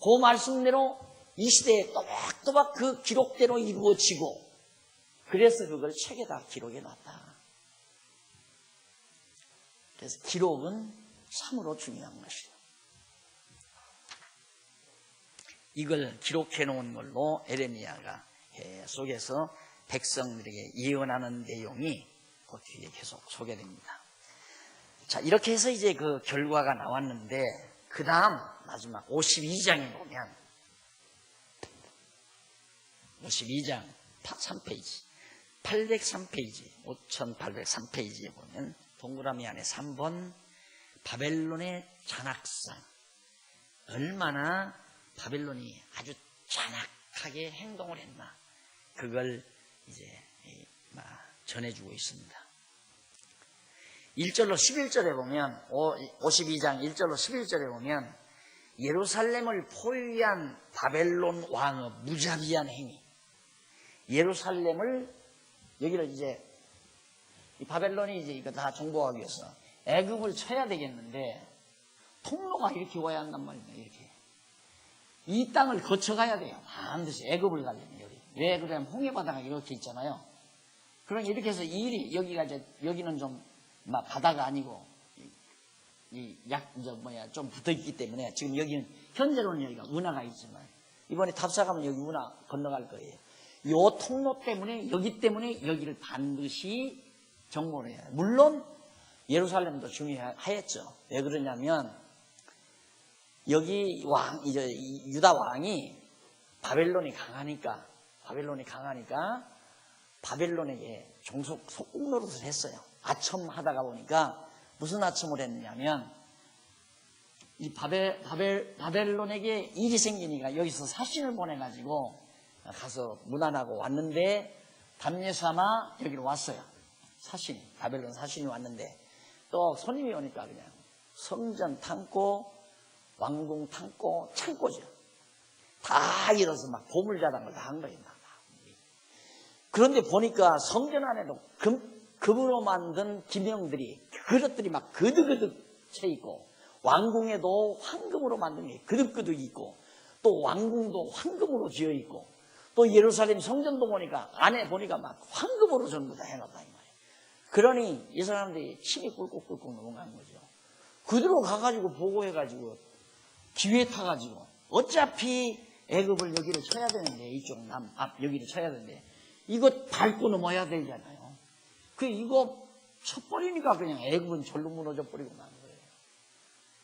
그 말씀대로 이 시대에 또박또박 그 기록대로 이루어지고 그래서 그걸 책에다 기록해 놨다. 그래서 기록은 참으로 중요한 것이에요. 이걸 기록해 놓은 걸로 에레미야가 계속해서 백성들에게 예언하는 내용이 그 뒤에 계속 소개됩니다. 자, 이렇게 해서 이제 그 결과가 나왔는데 그 다음 마지막 52장에 보면 52장 3페이지 803페이지 5803페이지에 보면 동그라미 안에 3번 바벨론의 잔악상. 얼마나 바벨론이 아주 잔악하게 행동을 했나. 그걸 이제 전해주고 있습니다. 1절로 11절에 보면 52장 1절로 11절에 보면 예루살렘을 포위한 바벨론 왕의 무자비한 행위. 예루살렘을 여기를 이제 이 바벨론이 이제 이거 다 정복하기 위해서 애굽을 쳐야 되겠는데 통로가 이렇게 와야 한단 말입니다. 이렇게 이 땅을 거쳐가야 돼요. 반드시 애굽을 가려면 여기. 왜 그러냐면 홍해바다가 이렇게 있잖아요. 그러니 이렇게 해서 일이 여기가 이제 여기는 좀 바다가 아니고 좀 붙어있기 때문에 지금 여기는 현재로는 여기가 운하가 있지만 이번에 답사가면 여기 운하 건너갈 거예요. 요 통로 때문에 여기 때문에 여기를 반드시 정복을 해야 해요. 물론 예루살렘도 중요하였죠. 왜 그러냐면 여기 이제 유다 왕이 바벨론이 강하니까 바벨론에게 속국 노릇을 했어요. 아첨하다가 보니까 무슨 아첨을 했느냐면 이 바벨론에게 일이 생기니까 여기서 사신을 보내가지고 가서 문안하고 왔는데 담례삼아 여기로 왔어요. 바벨론 사신이 왔는데 또 손님이 오니까 그냥 성전 탐고 왕궁 탐고 창고죠. 다 잃어서 막 보물자랑을 다 한 거예요. 그런데 보니까 성전 안에도 금으로 만든 기명들이 그릇들이 막 그득그득 채 있고 왕궁에도 황금으로 만든 게 그득그득 있고 또 왕궁도 황금으로 지어 있고 또 예루살렘 성전도 보니까 안에 보니까 막 황금으로 전부 다 해놨다 이 말이에요. 그러니 이 사람들이 침이 꿀꺽꿀꺽 넘어간 거죠. 그대로 가가지고 보고해가지고 기회 타가지고 어차피 애굽을 여기를 쳐야 되는데 이쪽 여기를 쳐야 되는데 이거 밟고 넘어야 되잖아요. 이거 쳐버리니까 그냥 애굽은 절로 무너져 버리고 만 거예요.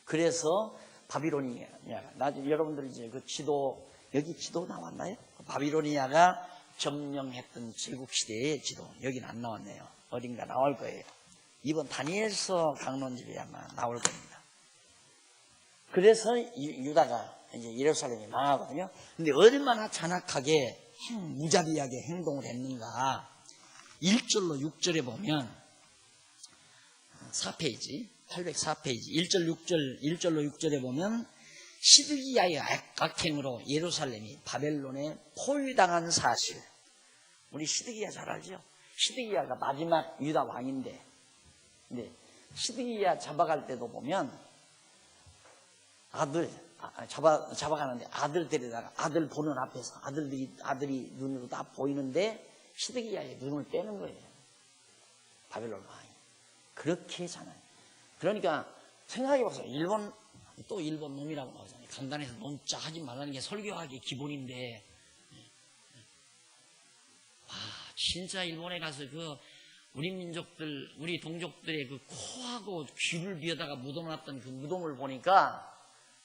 그래서 바비로니아가 여러분들 이제 그 지도 여기 지도 나왔나요? 바비로니아가 점령했던 제국시대의 지도 여기는 안 나왔네요. 어딘가 나올 거예요. 이번 다니엘서 강론집에 아마 나올 겁니다. 그래서 유다가 이제 예루살렘이 망하거든요. 근데 얼마나 잔악하게 무자비하게 행동을 했는가. 1절로 6절에 보면 4페이지 804페이지 1절로 6절에 보면 시드기야의 악행으로 예루살렘이 바벨론에 포위당한 사실. 우리 시드기야 잘 알죠? 시드기야가 마지막 유다 왕인데 근데 시드기야 잡아갈 때도 보면 잡아가는데 아들 데려다가 아들 보는 앞에서 아들이 눈으로 다 보이는데 시드기야의 눈을 떼는 거예요. 바벨론 왕이. 그렇게 하잖아요. 그러니까 생각해보세요. 일본 놈이라고 나오잖아요. 간단해서 놈짜 하지 말라는 게 설교하기 기본인데 와 진짜 일본에 가서 우리 민족들 우리 동족들의 코하고 귀를 비어다가 묻어놨던 그 무덤을 보니까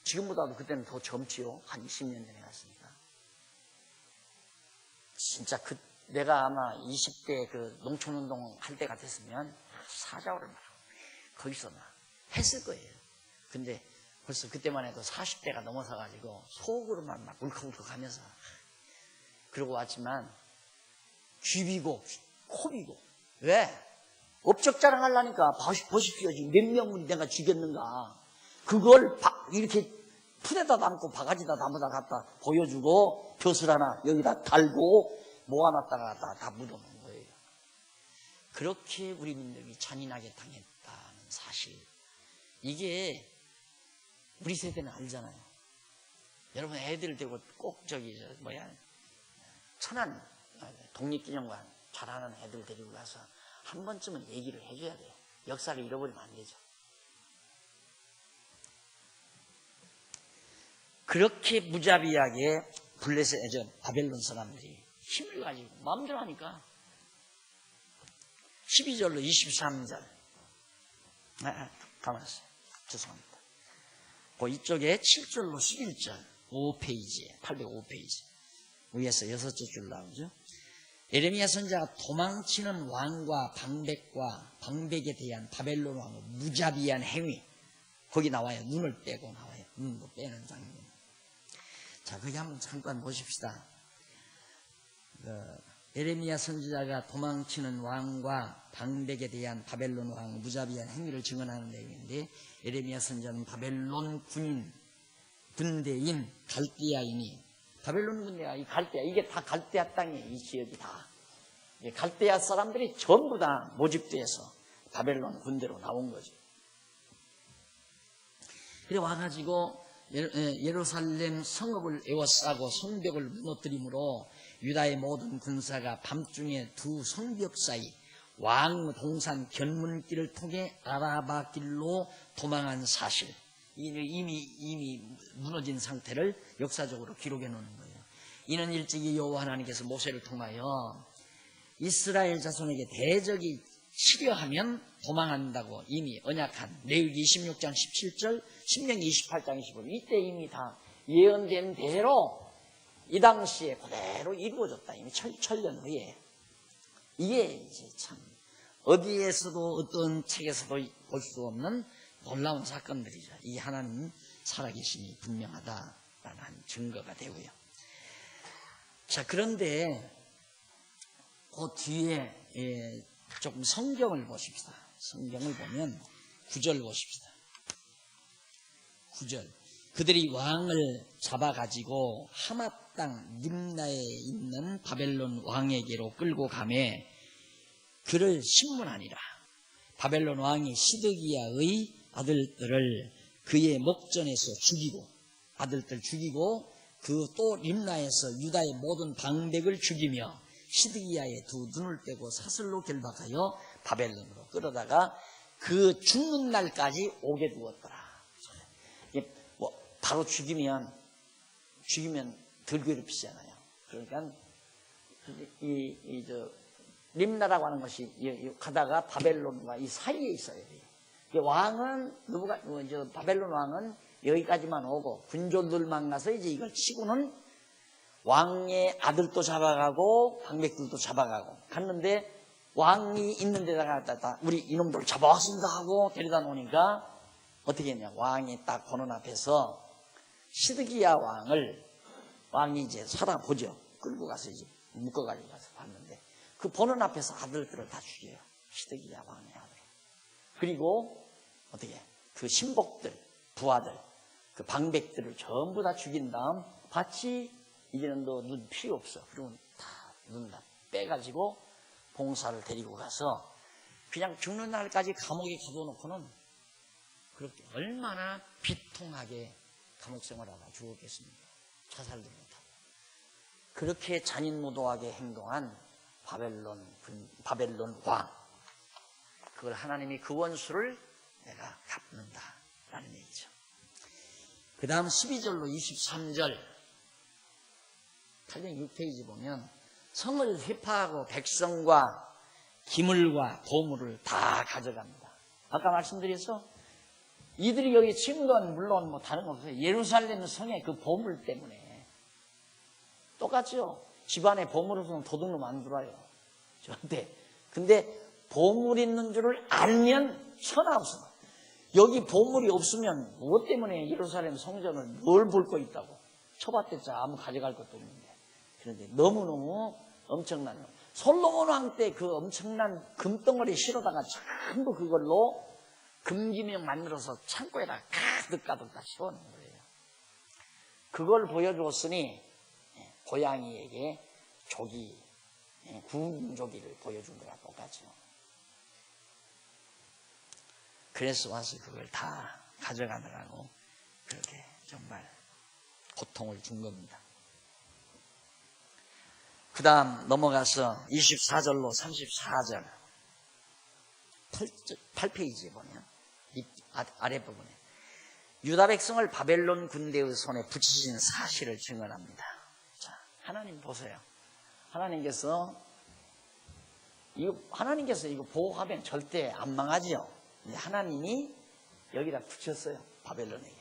지금보다도 그때는 더 젊지요. 한 20년 전에 갔으니까. 진짜 내가 아마 20대 농촌운동 할 때 같았으면 사자오를 막 거기서 막 했을 거예요. 근데 벌써 그때만 해도 40대가 넘어서가지고 속으로만 막 울컥울컥 하면서 그러고 왔지만 귀 비고 코 비고 왜? 업적 자랑하려니까 보십시오. 지금 몇 명을 내가 죽였는가. 그걸 이렇게 풀에다 담고 바가지다 담아다 갖다 보여주고 벼슬 하나 여기다 달고 모아놨다가 다 묻어놓은 거예요. 그렇게 우리 민족이 잔인하게 당했다는 사실. 이게 우리 세대는 알잖아요. 여러분 애들 되고 꼭 천안 독립기념관 잘하는 애들 데리고 가서 한 번쯤은 얘기를 해줘야 돼요. 역사를 잃어버리면 안 되죠. 그렇게 무자비하게 바벨론 사람들이 힘을 가지고 마음대로 하니까 12절로 23절 가만히 있어요. 죄송합니다. 이쪽에 7절로 11절 5페이지에 805페이지 위에서 6줄 나오죠. 에레미야 선지자가 도망치는 왕과 방백에 대한 바벨론 왕의 무자비한 행위, 거기 나와요. 눈을 빼고 나와요. 눈도 빼는 장면. 자, 거기 한번 잠깐 보십시다. 에레미야 선지자가 도망치는 왕과 방백에 대한 바벨론 왕의 무자비한 행위를 증언하는 내용인데, 에레미야 선지자는 바벨론 군대인 갈대아인이, 바벨론 군대가 이 갈대아, 이게 다 갈대아 땅이에요. 이 지역이 다. 갈대아 사람들이 전부 다 모집돼서 바벨론 군대로 나온 거죠. 그래 와가지고 예루살렘 성읍을 에워싸고 성벽을 무너뜨림으로 유다의 모든 군사가 밤중에 두 성벽 사이 왕 동산 견문길을 통해 아라바 길로 도망한 사실, 이미 무너진 상태를 역사적으로 기록해 놓는 거예요. 이는 일찍이 여호와 하나님께서 모세를 통하여 이스라엘 자손에게 대적이 치려하면 도망한다고 이미 언약한 레위기 26장 17절, 신명기 28장 25절, 이때 이미 다 예언된 대로 이 당시에 그대로 이루어졌다. 이미 천년 후에. 이게 이제 참 어디에서도 어떤 책에서도 볼 수 없는 놀라운 사건들이죠. 이 하나님 살아계심이 분명하다라는 증거가 되고요. 자, 그런데 그 뒤에 조금 성경을 보십시다. 성경을 보면 9절 보십시다. 9절. 그들이 왕을 잡아가지고 하맛 땅 림나에 있는 바벨론 왕에게로 끌고 가매 그를 신문하니라. 바벨론 왕이 시드기야의 아들들을 그의 목전에서 죽이고, 아들들 죽이고, 그 또 림나에서 유다의 모든 방백을 죽이며 시드기야의 두 눈을 떼고 사슬로 결박하여 바벨론으로 끌어다가 그 죽는 날까지 오게 두었더라. 바로 죽이면 덜 괴롭히잖아요. 그러니까 림나라고 하는 것이 가다가 바벨론과 이 사이에 있어요. 왕은 바벨론 왕은 여기까지만 오고 군졸들만 가서 이제 이걸 치고는 왕의 아들도 잡아가고 방백들도 잡아가고 갔는데, 왕이 있는 데다가 우리 이놈들 잡아왔습니다 하고 데려다 놓으니까 어떻게 했냐. 왕이 딱 보는 앞에서 시드기야 왕이 이제 살아보죠. 끌고 가서 이제 묶어가지고 가서 봤는데 그 보는 앞에서 아들들을 다 죽여요. 시드기야 왕의 아들. 그리고 어떻게 그 신복들, 부하들, 그 방백들을 전부 다 죽인 다음 밭이 이제는 너 눈 필요 없어. 그러면 다 눈 다 빼가지고 봉사를 데리고 가서 그냥 죽는 날까지 감옥에 가둬놓고는 그렇게 얼마나 비통하게 감옥 생활하다 죽었겠습니까? 자살도 못하고. 그렇게 잔인무도하게 행동한 바벨론 왕, 그걸 하나님이 그 원수를 내가 갚는다라는 얘기죠. 그 다음 12절로 23절 806페이지 보면 성을 회파하고 백성과 기물과 보물을 다 가져갑니다. 아까 말씀드렸죠? 이들이 여기 친 건 물론 뭐 다른 거 없어요. 예루살렘 성의 그 보물 때문에. 똑같죠? 집안에 보물 없으면 도둑놈 안 들어와요. 근데 보물 있는 줄을 알면 천하 없어. 여기 보물이 없으면 무엇 때문에 예루살렘 성전을 뭘 볼 거 있다고. 쳐봤댔자 아무 가져갈 것도 없는데. 그런데 너무너무 엄청난, 솔로몬 왕 때 그 엄청난 금덩어리 실어다가 전부 그걸로 금기명 만들어서 창고에다 가득 다 씌워놓은 거예요. 그걸 보여주었으니 고양이에게 구운 조기를 보여준 거야. 똑같죠. 그래서 와서 그걸 다 가져가느라고 그렇게 정말 고통을 준 겁니다. 그 다음 넘어가서 24절로 34절 8페이지에 보면 이 아랫부분에 유다 백성을 바벨론 군대의 손에 붙이신 사실을 증언합니다. 자, 하나님 보세요. 하나님께서 이거 보호하면 절대 안 망하지요. 하나님이 여기다 붙였어요. 바벨론에게.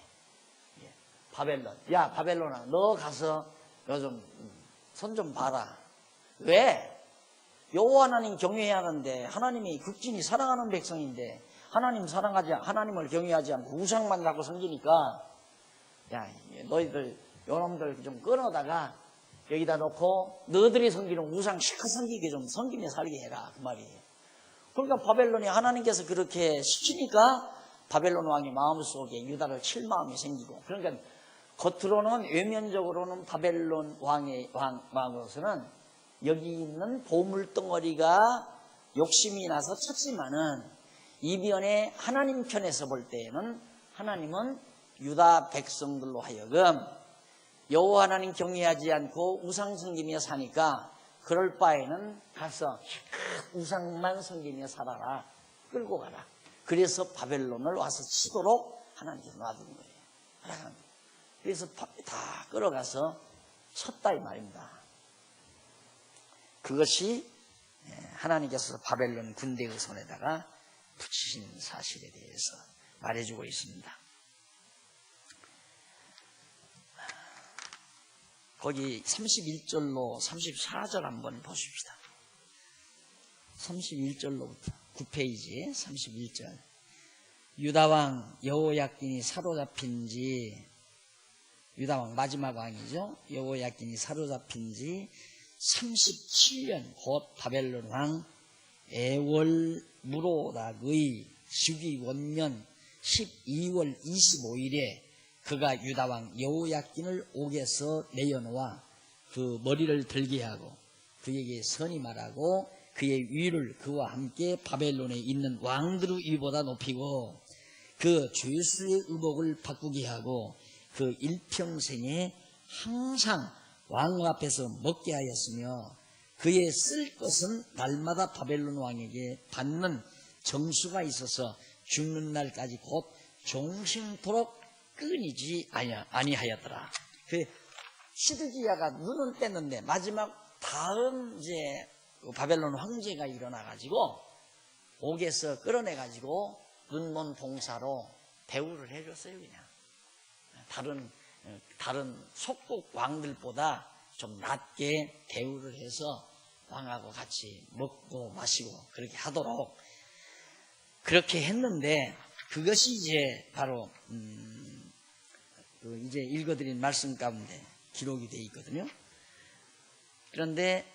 바벨론. 야, 바벨론아, 너 가서 요즘 손 좀 봐라. 왜? 여호와 하나님 경외해야 하는데 하나님이 극진히 사랑하는 백성인데 하나님을 경외하지 않고 우상만 자꾸 섬기니까 야 너희들 요놈들 좀 끊어다가 여기다 놓고 너희들이 섬기는 우상 실컷 섬기게 좀 섬기며 살게 해라 그 말이에요. 그러니까 바벨론이 하나님께서 그렇게 시키니까 바벨론 왕의 마음속에 유다를 칠 마음이 생기고 그러니까 겉으로는 외면적으로는 바벨론 왕의 마음으로서는 여기 있는 보물덩어리가 욕심이 나서 쳤지만은 이변에 하나님 편에서 볼 때에는 하나님은 유다 백성들로 하여금 여호와 하나님 경외하지 않고 우상 섬기며 사니까 그럴 바에는 가서 우상만 섬기며 살아라. 끌고 가라. 그래서 바벨론을 와서 치도록 하나님께서 놔둔 거예요. 그래서 다 끌어가서 쳤다 이 말입니다. 그것이 하나님께서 바벨론 군대의 손에다가 붙이신 사실에 대해서 말해주고 있습니다. 거기 31절로 34절 한번 보십시다. 31절로부터 9페이지 31절. 유다왕 여호야긴이 사로잡힌 지 유다왕 마지막 왕이죠. 여호야긴이 사로잡힌 지 37년 곧 바벨론 왕 에월무로닥의 즉위 원년 12월 25일에 그가 유다왕 여호야긴을 옥에서 내어놓아 그 머리를 들게 하고 그에게 선이 말하고 그의 위를 그와 함께 바벨론에 있는 왕들의 위보다 높이고 그 죄수의 의복을 바꾸게 하고 그 일평생에 항상 왕 앞에서 먹게 하였으며 그의 쓸 것은 날마다 바벨론 왕에게 받는 정수가 있어서 죽는 날까지 곧 종신토록 끊이지 아니하였더라. 그 시드기야가 눈은 뗐는데 마지막 다음 이제 바벨론 황제가 일어나가지고 옥에서 끌어내가지고 눈먼 봉사로 대우를 해줬어요. 그냥 다른 속국 왕들보다 좀 낮게 대우를 해서 왕하고 같이 먹고 마시고 그렇게 하도록 그렇게 했는데 그것이 이제 바로 이제 읽어드린 말씀 가운데 기록이 되어 있거든요. 그런데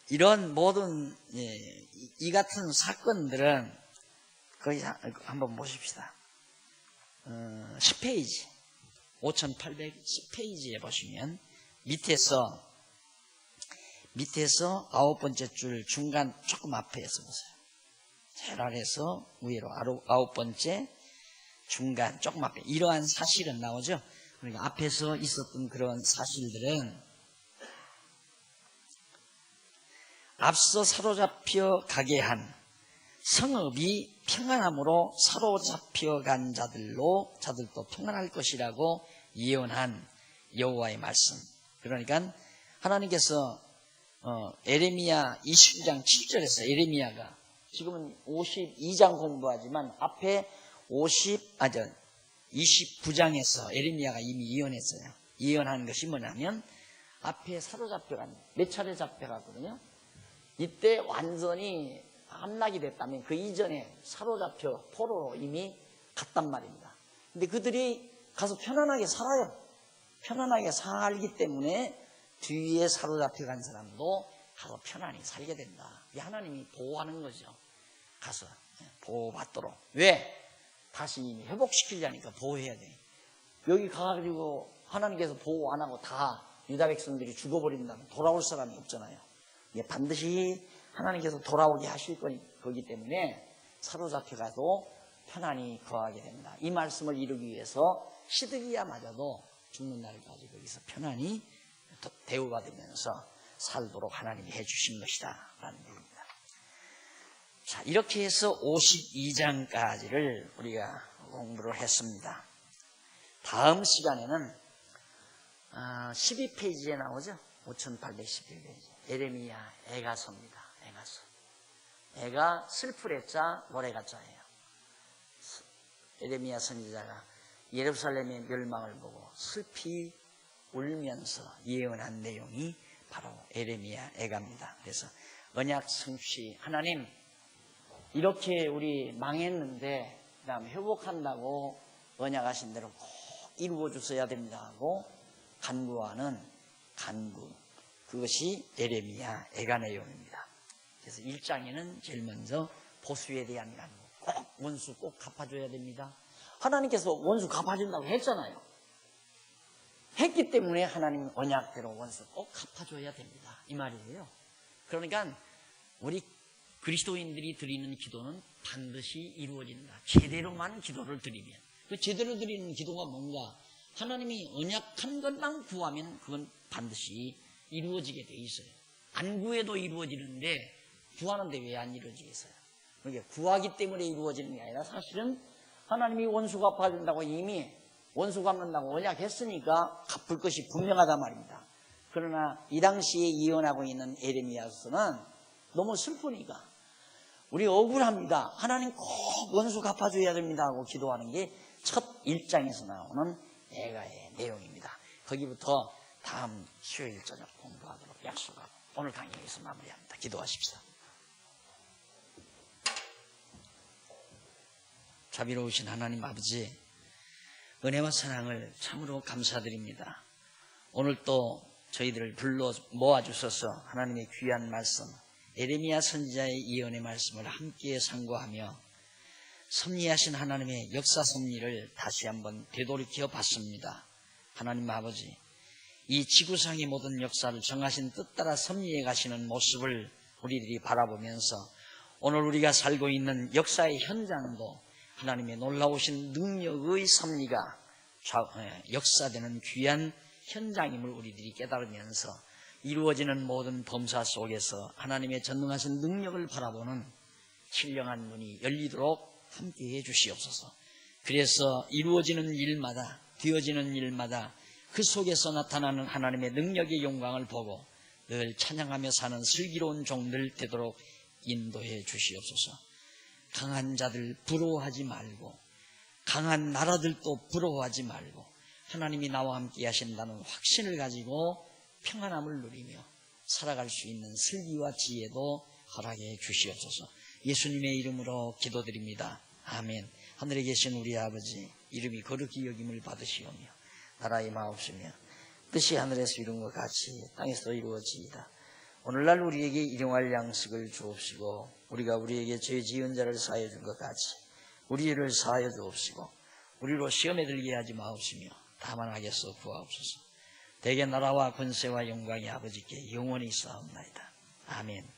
이런 모든 이 같은 사건들은 거의 한번 보십시다. 10페이지 5810페이지에 보시면 밑에서 9번째 줄 중간 조금 앞에서 보세요. 제일 아래에서 위로 9번째 중간 조금 앞에 이러한 사실은 나오죠. 그러니까 앞에서 있었던 그런 사실들은 앞서 사로잡혀 가게 한 성읍이 평안함으로 사로잡혀 간 자들도 평안할 것이라고 예언한 여호와의 말씀. 그러니까 하나님께서 에레미야 22장 7절에서 에레미야가 지금은 52장 공부하지만 앞에 29장에서 에레미야가 이미 예언했어요. 예언한 것이 뭐냐면 앞에 사로잡혀간 몇 차례 잡혀갔거든요. 이때 완전히 함락이 됐다면 그 이전에 사로잡혀 포로로 이미 갔단 말입니다. 근데 그들이 가서 편안하게 살아요. 편안하게 살기 때문에 뒤에 사로잡혀 간 사람도 가서 편안히 살게 된다. 하나님이 보호하는 거죠. 가서 보호받도록. 왜? 다시 이미 회복시키려니까 보호해야 돼. 여기 가가지고 하나님께서 보호 안 하고 다 유다 백성들이 죽어버린다면 돌아올 사람이 없잖아요. 반드시 하나님께서 돌아오게 하실 거기 때문에 사로잡혀가도 편안히 거하게 된다. 이 말씀을 이루기 위해서 시드기야마저도 죽는 날까지 거기서 편안히 대우받으면서 살도록 하나님이 해주신 것이다 라는 얘기입니다. 자, 이렇게 해서 52장까지를 우리가 공부를 했습니다. 다음 시간에는 12페이지에 나오죠. 5811페이지 에레미야 애가서입니다. 애가 슬프레자 노래가자예요. 에레미야 선지자가 예루살렘의 멸망을 보고 슬피 울면서 예언한 내용이 바로 에레미야 애가입니다. 그래서 언약 성취, 하나님 이렇게 우리 망했는데 그다음 회복한다고 언약하신 대로 꼭 이루어 주셔야 됩니다 하고 간구하는 간구, 그것이 에레미야 애가 내용입니다. 그래서 1장에는 제일 먼저 보수에 대한 간구, 꼭 원수 꼭 갚아줘야 됩니다. 하나님께서 원수 갚아준다고 했잖아요. 했기 때문에 하나님 언약대로 원수 꼭 갚아줘야 됩니다, 이 말이에요. 그러니까 우리 그리스도인들이 드리는 기도는 반드시 이루어진다. 제대로만 기도를 드리면. 그 제대로 드리는 기도가 뭔가, 하나님이 언약한 것만 구하면 그건 반드시 이루어지게 돼 있어요. 안 구해도 이루어지는데 구하는데 왜 안 이루어지겠어요? 그러니까 구하기 때문에 이루어지는 게 아니라 사실은 하나님이 원수 갚아준다고 이미 원수 갚는다고 언약했으니까 갚을 것이 분명하단 말입니다. 그러나 이 당시에 예언하고 있는 에레미야서는 너무 슬프니까 우리 억울합니다. 하나님 꼭 원수 갚아줘야 됩니다 하고 기도하는 게 첫 1장에서 나오는 애가의 내용입니다. 거기부터 다음 수요일 저녁 공부하도록 약속하고 오늘 강의 여기서 마무리합니다. 기도하십시오. 자비로우신 하나님 아버지, 은혜와 사랑을 참으로 감사드립니다. 오늘 또 저희들을 불러 모아주셔서 하나님의 귀한 말씀, 에레미야 선지자의 예언의 말씀을 함께 상고하며 섭리하신 하나님의 역사 섭리를 다시 한번 되돌이켜 봤습니다. 하나님 아버지, 이 지구상의 모든 역사를 정하신 뜻 따라 섭리해 가시는 모습을 우리들이 바라보면서 오늘 우리가 살고 있는 역사의 현장도 하나님의 놀라우신 능력의 섭리가 역사되는 귀한 현장임을 우리들이 깨달으면서 이루어지는 모든 범사 속에서 하나님의 전능하신 능력을 바라보는 신령한 눈이 열리도록 함께해 주시옵소서. 그래서 이루어지는 일마다, 되어지는 일마다 그 속에서 나타나는 하나님의 능력의 영광을 보고 늘 찬양하며 사는 슬기로운 종들 되도록 인도해 주시옵소서. 강한 자들 부러워하지 말고, 강한 나라들도 부러워하지 말고, 하나님이 나와 함께 하신다는 확신을 가지고 평안함을 누리며 살아갈 수 있는 슬기와 지혜도 허락해 주시옵소서. 예수님의 이름으로 기도드립니다. 아멘. 하늘에 계신 우리 아버지, 이름이 거룩히 여김을 받으시오며 나라의 마옵시며 뜻이 하늘에서 이룬 것 같이 땅에서 이루어지이다. 오늘날 우리에게 일용할 양식을 주옵시고 우리가 우리에게 죄 지은 자를 사하여 준 것 같이 우리 죄를 사하여 주옵시고 우리로 시험에 들게 하지 마옵시며 다만 악에서 구하옵소서. 대개 나라와 권세와 영광이 아버지께 영원히 있사옵나이다. 아멘.